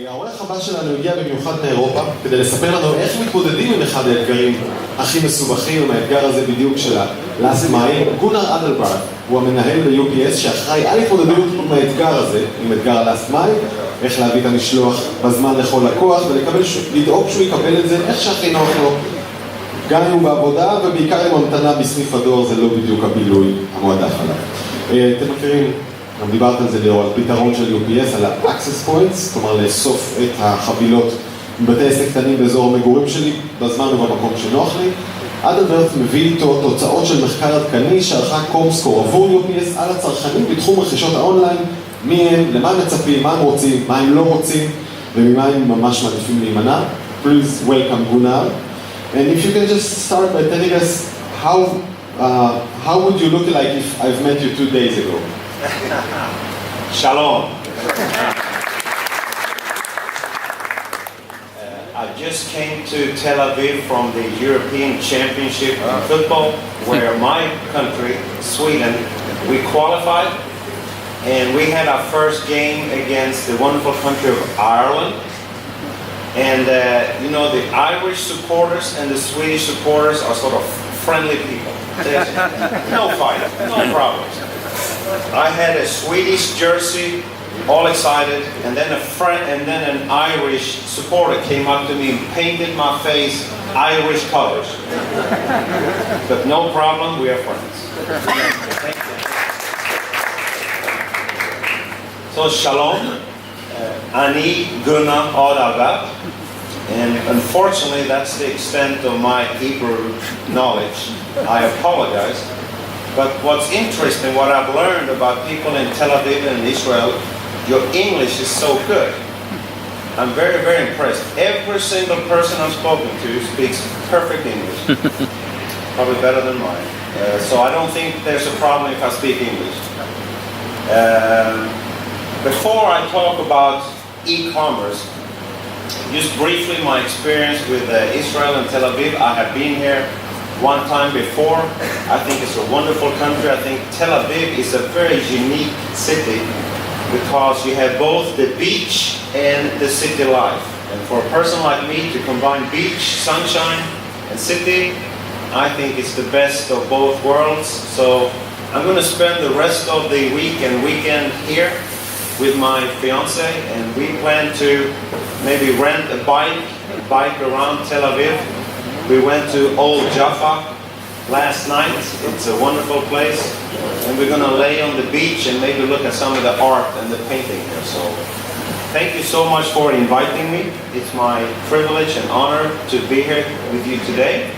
העורך הבא שלנו הגיע במיוחד מאירופה כדי לספר לנו איך מתמודדים עם אחד האתגרים הכי מסובכים, עם האתגר הזה בדיוק של ה-Last Mile. גונר אדלברט הוא המנהל ב-UPS שאחראי על התמודדות עם האתגר הזה, עם אתגר ה-Last Mile, איך להביא את המשלוח בזמן לכל לקוח ולדאוג שהוא יקבל את זה איך שהכי נוח לו, גם אם הוא בעבודה ובעיקר עם המתנה בסניף הדואר, זה לא בדיוק הבילוי המועדף עליו. אתם מכירים, גם דיברת על זה ליאור, על פתרון של UPS, על ה-Access Points, כלומר לאסוף את החבילות מבתי עסק קטנים באזור המגורים שלי, בזמן ובמקום שנוח לי. אדלברט מביא איתו תוצאות של מחקר עדכני שערכה קומסקור עבור UPS על הצרכנים בתחום רכישות האונליין, מי הם, למה הם מצפים, מה הם רוצים, מה הם לא רוצים, וממה הם ממש מעדיפים להימנע. Please welcome Gunnar. And if you can just start by telling us how would you look like if I've met you 2 days ago? Shalom. I just came to Tel Aviv from the European Championship in football, where my country, Sweden, we qualified, and we had our first game against the wonderful country of Ireland. And you know, the Irish supporters and the Swedish supporters are sort of friendly people. There's no fight, no problems. I had a Swedish jersey, all excited, and then an Irish supporter came up to me and painted my face Irish colors. But no problem, we are friends. So shalom, Ani Gunnar Adalberth, and unfortunately that's the extent of my Hebrew knowledge. I apologize. But what's interesting, what I've learned about people in Tel Aviv and Israel, your English is so good. I'm very, very impressed. Every single person I've spoken to speaks perfect English. Probably better than mine. So I don't think there's a problem if I speak English. Before I talk about e-commerce, just briefly my experience with Israel and Tel Aviv. I have been here one time before. I think it's a wonderful country. I think Tel Aviv is a very unique city because you have both the beach and the city life. And for a person like me to combine beach, sunshine, and city, I think it's the best of both worlds. So I'm going to spend the rest of the week and weekend here with my fiance, and we plan to maybe rent a bike around Tel Aviv. We went to Old Jaffa last night. It's a wonderful place. And we're going to lay on the beach and maybe look at some of the art and the painting here. So thank you so much for inviting me. It's my privilege and honor to be here with you today.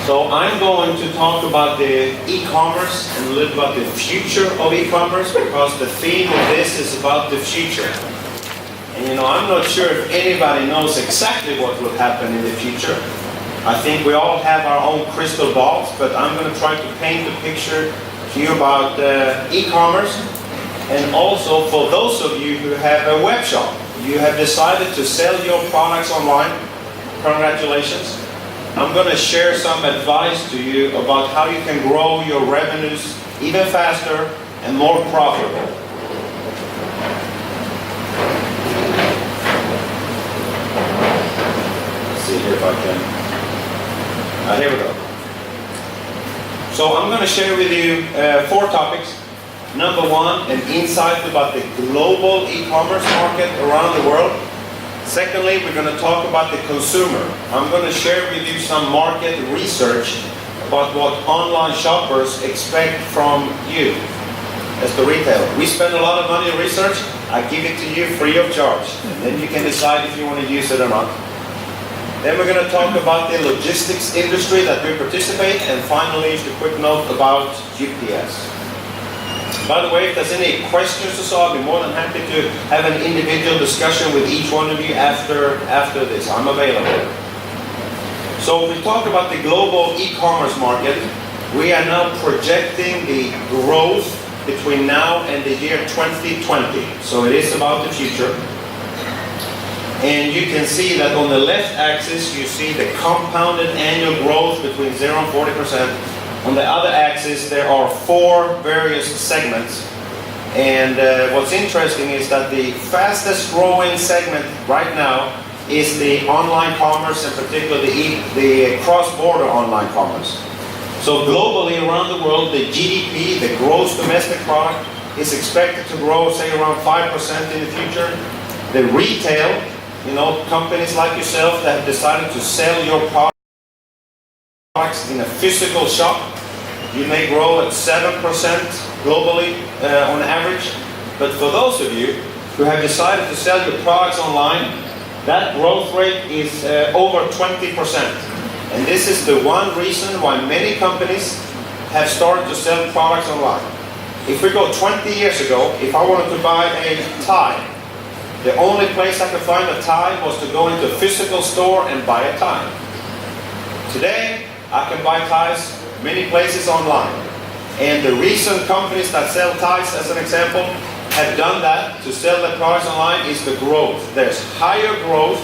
So I'm going to talk about the e-commerce and a little about the future of e-commerce, because the theme of this is about the future. And you know, I'm not sure if anybody knows exactly what will happen in the future. I think we all have our own crystal balls, but I'm going to try to paint a picture to you about e-commerce. And also for those of you who have a web shop, you have decided to sell your products online. Congratulations. I'm going to share some advice to you about how you can grow your revenues even faster and more profitable. See here if I can. Here we go. So I'm going to share with you 4 topics. Number 1, an insight about the global e-commerce market around the world. Secondly, we're going to talk about the consumer. I'm going to share with you some market research about what online shoppers expect from you as the retailer. We spend a lot of money on research. I give it to you free of charge. Then you can decide if you want to use it or not. Then we're going to talk about the logistics industry that we participate, and finally, just a quick note about UPS. By the way, if there's any questions or so, I'll be more than happy to have an individual discussion with each one of you after this. I'm available. So we talk about the global e-commerce market. We are now projecting the growth between now and the year 2020. So it is about the future. And you can see that on the left axis, you see the compounded annual growth between 0 and 40%. On the other axis, there are 4 various segments. And what's interesting is that the fastest growing segment right now is the online commerce, in particular the cross-border online commerce. So globally around the world, the GDP, the gross domestic product, is expected to grow, say, around 5% in the future. The retail, companies like yourself that have decided to sell your products in a physical shop, you may grow at 7% globally on average. But for those of you who have decided to sell your products online, that growth rate is over 20%. And this is the one reason why many companies have started to sell products online. If we go 20 years ago, if I wanted to buy a tie, the only place I could find a tie was to go into a physical store and buy a tie. Today, I can buy ties many places online. And the reason companies that sell ties, as an example, have done that to sell their products online is the growth. There's higher growth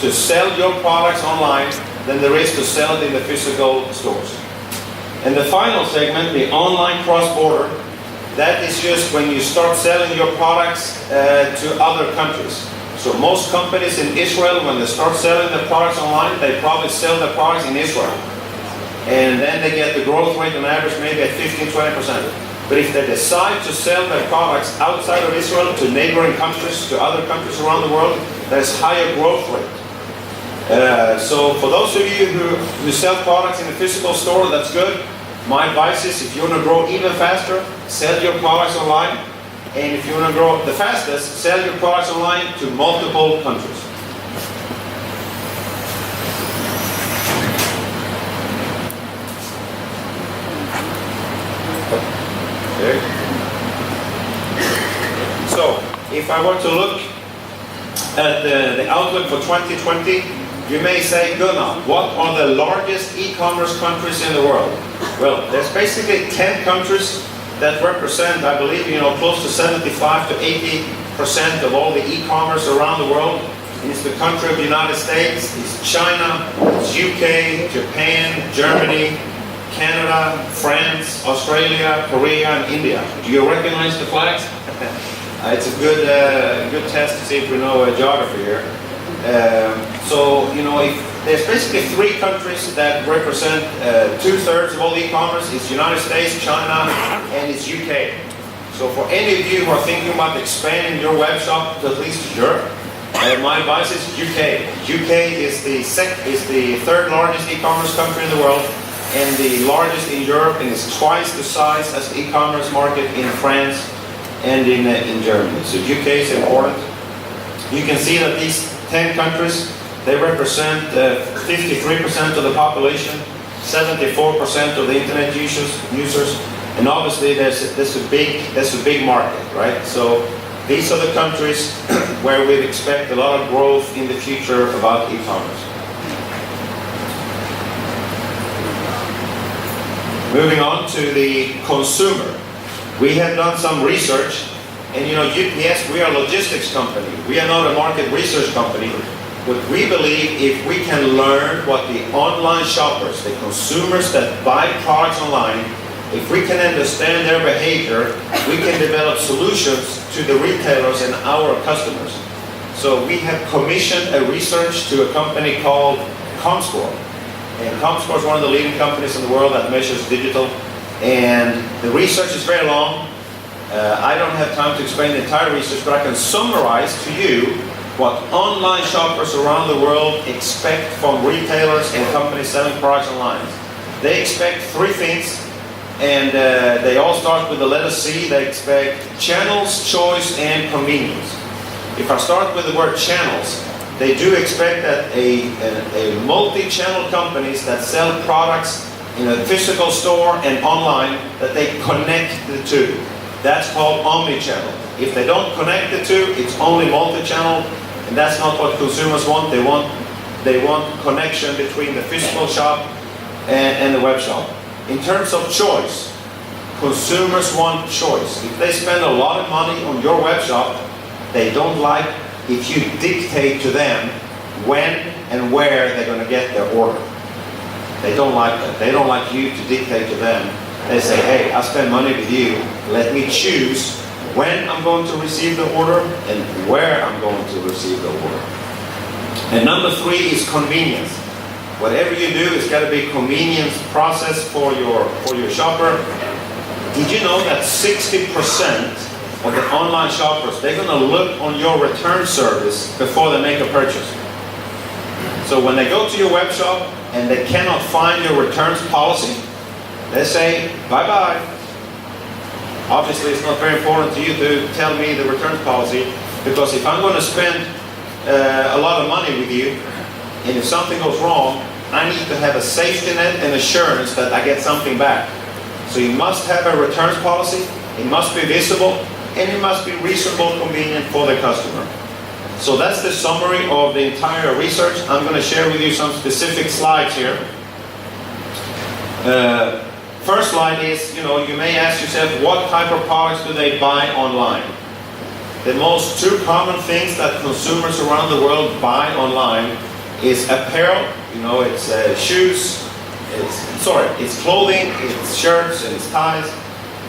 to sell your products online than there is to sell it in the physical stores. And the final segment, the online cross-border, that is just when you start selling your products to other countries. So most companies in Israel, when they start selling their products online, they probably sell their products in Israel. And then they get the growth rate on average maybe at 15-20%. But if they decide to sell their products outside of Israel to neighboring countries, to other countries around the world, there's higher growth rate. So for those of you who sell products in a physical store, that's good. My advice is, if you want to grow even faster, sell your products online. And if you want to grow the fastest, sell your products online to multiple countries. Okay. So, if I were to look at the outlook for 2020, you may say, Gunnar, what are the largest e-commerce countries in the world? Well, there's basically 10 countries that represent, I believe, close to 75 to 80% of all the e-commerce around the world. And it's the country of the United States, it's China, it's UK, Japan, Germany, Canada, France, Australia, Korea, and India. Do you recognize the flags? It's a good test to see if we know geography here. If there's basically 3 countries that represent 2/3 of all e-commerce. It's United States, China, and it's UK. So for any of you who are thinking about expanding your web shop to at least Europe, my advice is UK. UK is the 3rd largest e-commerce country in the world, and the largest in Europe, and is twice the size as the e-commerce market in France and in Germany. So UK is important. You can see that these 10 countries, they represent 53% of the population, 74% of the internet users, and obviously there's a big market, right? So these are the countries where we expect a lot of growth in the future about e-commerce. Moving on to the consumer. We have done some research, and UPS, we are a logistics company. We are not a market research company. But we believe if we can learn what the online shoppers, the consumers that buy products online, if we can understand their behavior, we can develop solutions to the retailers and our customers. So we have commissioned a research to a company called Comscore. And Comscore is one of the leading companies in the world that measures digital. And the research is very long. I don't have time to explain the entire research, but I can summarize to you what online shoppers around the world expect from retailers and companies selling products online. They expect 3 things, and they all start with the letter C. They expect channels, choice, and convenience. If I start with the word channels, they do expect that a multi-channel companies that sell products in a physical store and online, that they connect the two. That's called Omni-Channel. If they don't connect the two, it's only multi-channel, and that's not what consumers want. They want connection between the physical shop and the web shop. In terms of choice, consumers want choice. If they spend a lot of money on your web shop, they don't like if you dictate to them when and where they're going to get their order. They don't like that. They don't like you to dictate to them. They say, hey, I spend money with you. Let me choose when I'm going to receive the order, and where I'm going to receive the order. And number 3 is convenience. Whatever you do, it's got to be a convenience process for your shopper. Did you know that 60% of the online shoppers, they're going to look on your return service before they make a purchase? So when they go to your web shop and they cannot find your returns policy, they say, bye-bye. Obviously, it's not very important to you to tell me the returns policy, because if I'm going to spend a lot of money with you, and if something goes wrong, I need to have a safety net and assurance that I get something back. So you must have a returns policy, it must be visible, and it must be reasonable, convenient for the customer. So that's the summary of the entire research. I'm going to share with you some specific slides here. First slide is, you may ask yourself, what type of products do they buy online? The most 2 common things that consumers around the world buy online is apparel. It's shoes, it's clothing, it's shirts, and it's ties.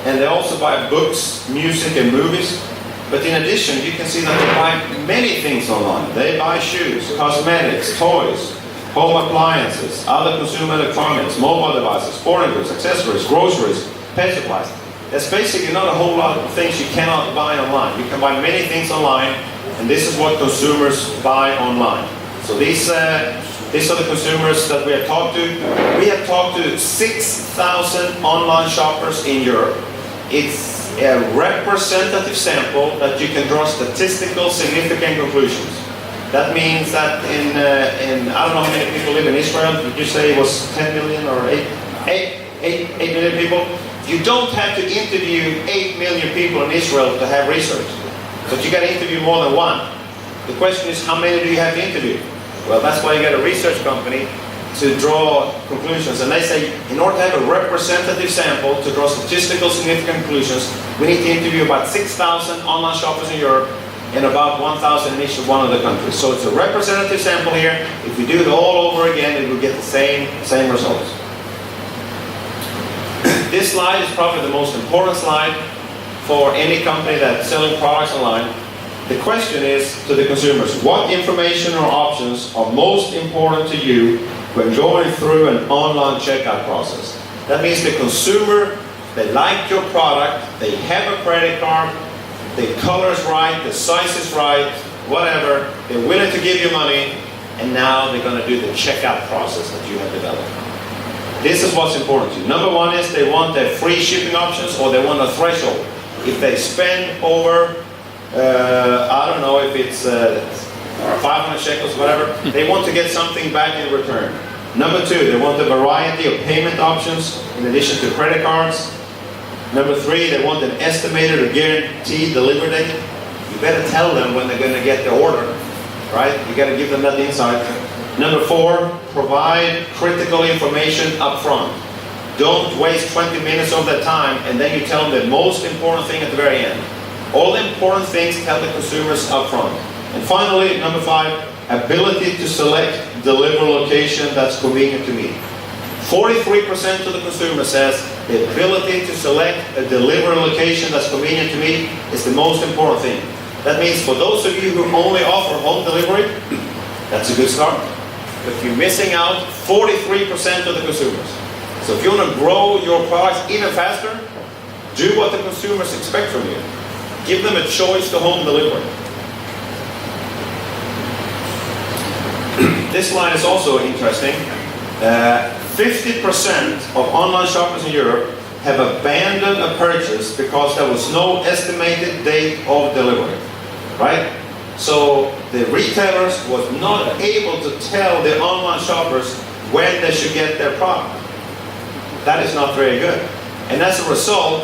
And they also buy books, music, and movies. But in addition, you can see that they buy many things online. They buy shoes, cosmetics, toys, home appliances, other consumer electronics, mobile devices, sporting goods, accessories, groceries, pet supplies. There's basically not a whole lot of things you cannot buy online. You can buy many things online, and this is what consumers buy online. So these are the consumers that we have talked to. We have talked to 6,000 online shoppers in Europe. It's a representative sample that you can draw statistical significant conclusions. That means that in I don't know how many people live in Israel. Did you say it was 10 million or 8 million people? You don't have to interview 8 million people in Israel to have research. But you got to interview more than one. The question is, how many do you have to interview? Well, that's why you got a research company to draw conclusions. And they say, in order to have a representative sample to draw statistical significant conclusions, we need to interview about 6,000 online shoppers in Europe and about 1,000 in each one of the countries. So it's a representative sample here. If we do it all over again, it will get the same results. This slide is probably the most important slide for any company that's selling products online. The question is to the consumers, what information or options are most important to you when going through an online checkout process? That means the consumer, they like your product, they have a credit card, the color is right, the size is right, whatever, they're willing to give you money, and now they're going to do the checkout process that you have developed. This is what's important to you. Number 1 is they want their free shipping options, or they want a threshold. If they spend over I don't know if it's 500 shekels, whatever, they want to get something back in return. Number 2, they want a variety of payment options in addition to credit cards. Number 3, they want an estimated or guaranteed delivery date. You better tell them when they're going to get the order, right? You got to give them that insight. Number 4, provide critical information up front. Don't waste 20 minutes of their time and then you tell them the most important thing at the very end. All the important things tell the consumers up front. And finally, number 5, ability to select delivery location that's convenient to me. 43% of the consumer says the ability to select a delivery location that's convenient to me is the most important thing. That means for those of you who only offer home delivery, that's a good start. But you're missing out 43% of the consumers. So if you want to grow your products even faster, do what the consumers expect from you. Give them a choice to home delivery. This slide is also interesting. 50% of online shoppers in Europe have abandoned a purchase because there was no estimated date of delivery, right? So the retailers was not able to tell the online shoppers when they should get their product. That is not very good. And as a result,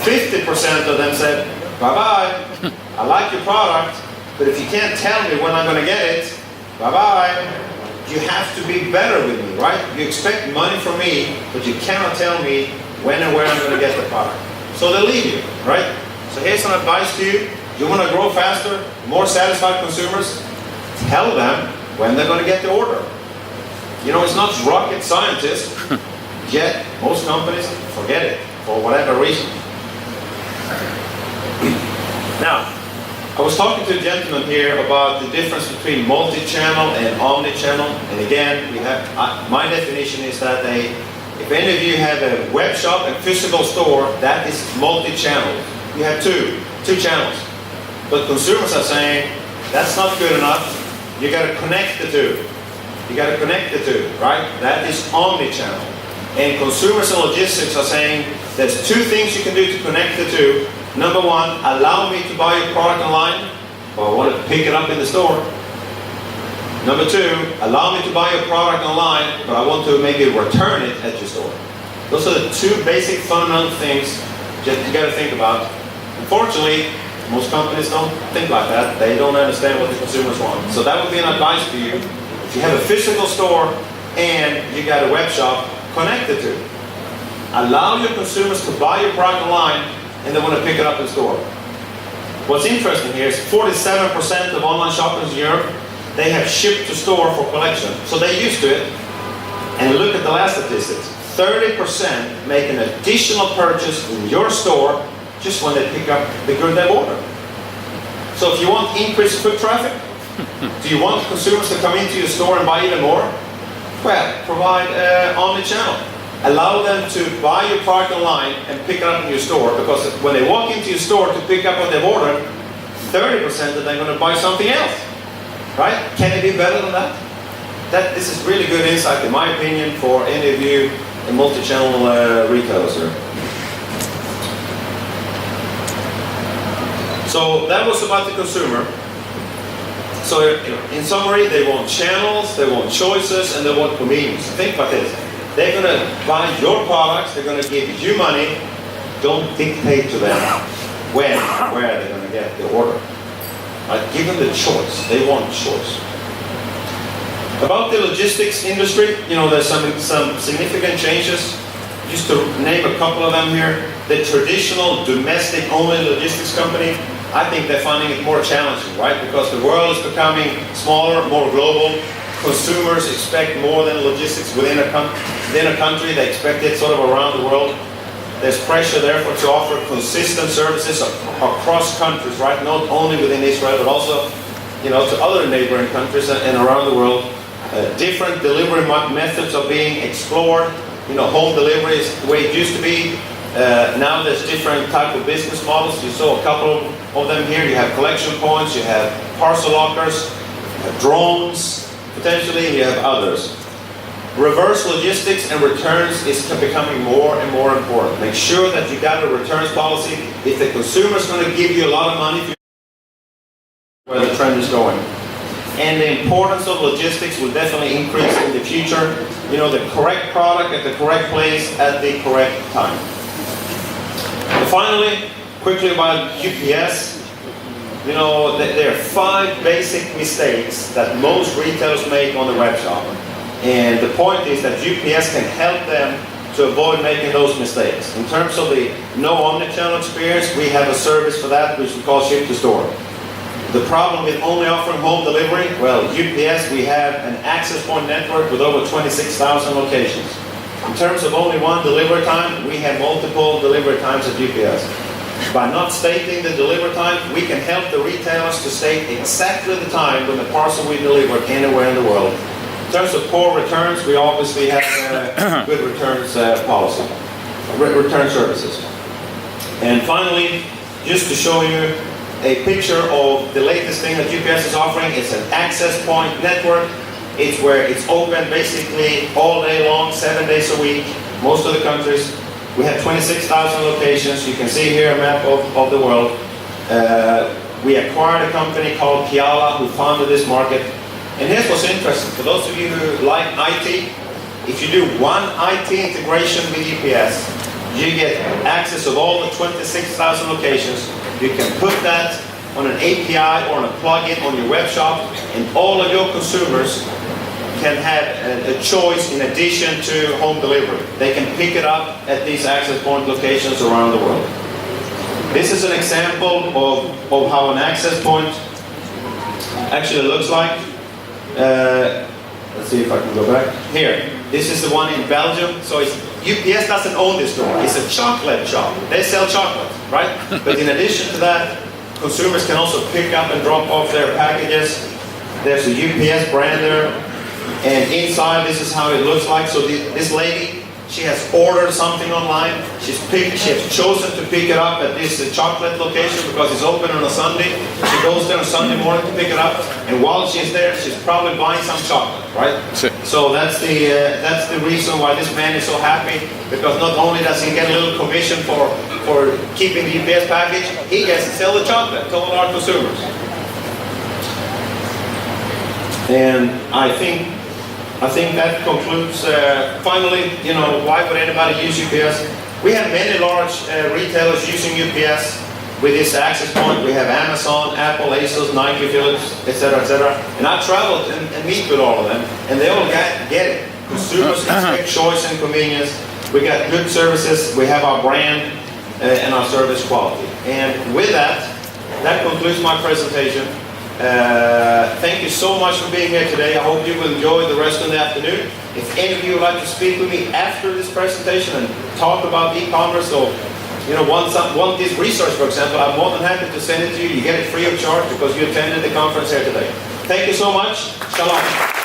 50% of them said, bye-bye, I like your product, but if you can't tell me when I'm going to get it, bye-bye. You have to be better with me, right? You expect money from me, but you cannot tell me when and where I'm going to get the product. So they'll leave you, right? So here's some advice to you. You want to grow faster, more satisfied consumers? Tell them when they're going to get the order. You know, it's not rocket scientist, yet most companies forget it for whatever reason. Now, I was talking to a gentleman here about the difference between multi-channel and omni-channel. And again, my definition is that if any of you have a web shop and physical store, that is multi-channel. You have two channels. But consumers are saying, that's not good enough. You got to connect the two. You got to connect the two, right? That is omni-channel. And consumers and logistics are saying, there's two things you can do to connect the two. Number one, allow me to buy your product online, or I want to pick it up in the store. Number two, allow me to buy your product online, but I want to maybe return it at your store. Those are the two basic fundamental things that you got to think about. Unfortunately, most companies don't think like that. They don't understand what the consumers want. So that would be an advice to you. If you have a physical store and you got a web shop, connect the two. Allow your consumers to buy your product online and they want to pick it up in store. What's interesting here is 47% of online shoppers in Europe, they have shipped to store for collection. So they're used to it. And look at the last statistics. 30% make an additional purchase in your store just when they pick up the good they've ordered. So if you want increased foot traffic, do you want consumers to come into your store and buy even more? Well, provide omni-channel. Allow them to buy your product online and pick it up in your store, because when they walk into your store to pick up what they've ordered, 30% that they're going to buy something else. Right? Can it be better than that? This is really good insight, in my opinion, for any of you in multi-channel retailers here. So that was about the consumer. So in summary, they want channels, they want choices, and they want convenience. Think about this. They're going to buy your products, they're going to give you money. Don't dictate to them when and where they're going to get the order. Right? Give them the choice. They want choice. About the logistics industry, there's some significant changes. Just to name a couple of them here. The traditional domestic-only logistics company, I think they're finding it more challenging, right? Because the world is becoming smaller, more global. Consumers expect more than logistics within a country. They expect it sort of around the world. There's pressure, therefore, to offer consistent services across countries, right? Not only within Israel, but also, to other neighboring countries and around the world. Different delivery methods are being explored. Home delivery is the way it used to be. Now there's different type of business models. You saw a couple of them here. You have collection points, you have parcel lockers, you have drones, potentially, and you have others. Reverse logistics and returns is becoming more and more important. Make sure that you got a returns policy. If the consumer is going to give you a lot of money, where the trend is going. And the importance of logistics will definitely increase in the future. The correct product at the correct place at the correct time. And finally, quickly about UPS. There are 5 basic mistakes that most retailers make on the web shop. And the point is that UPS can help them to avoid making those mistakes. In terms of the no omni-channel experience, we have a service for that which we call ship to store. The problem with only offering home delivery, well, UPS, we have an access point network with over 26,000 locations. In terms of only one delivery time, we have multiple delivery times at UPS. By not stating the delivery time, we can help the retailers to state exactly the time when the parcel we deliver anywhere in the world. In terms of poor returns, we obviously have good returns policy, return services. And finally, just to show you a picture of the latest thing that UPS is offering, it's an access point network. It's where it's open basically all day long, 7 days a week, most of the countries. We have 26,000 locations. You can see here a map of the world. We acquired a company called Kiala who founded this market. And here's what's interesting. For those of you who like IT, if you do one IT integration with UPS, you get access of all the 26,000 locations. You can put that on an API or on a plugin on your web shop, and all of your consumers can have a choice in addition to home delivery. They can pick it up at these access point locations around the world. This is an example of how an access point actually looks like. Let's see if I can go back. Here, this is the one in Belgium. So UPS doesn't own this store. It's a chocolate shop. They sell chocolate, right? But in addition to that, consumers can also pick up and drop off their packages. There's a UPS brand there, and inside this is how it looks like. So this lady, she has ordered something online. She has chosen to pick it up at this chocolate location because it's open on a Sunday. She goes there on Sunday morning to pick it up, and while she's there, she's probably buying some chocolate, right? So that's the reason why this man is so happy, because not only does he get a little commission for keeping the UPS package, he gets to sell the chocolate to all our consumers. And I think that concludes, finally, why would anybody use UPS? We have many large retailers using UPS with this access point. We have Amazon, Apple, ASUS, Nike, Philips, etc., etc. And I traveled and meet with all of them, and they all get it. Consumers expect choice and convenience. We got good services. We have our brand and our service quality. And with that concludes my presentation. Thank you so much for being here today. I hope you will enjoy the rest of the afternoon. If any of you would like to speak with me after this presentation and talk about e-commerce, or want this resource, for example, I'm more than happy to send it to you. You get it free of charge because you attended the conference here today. Thank you so much. Shalom.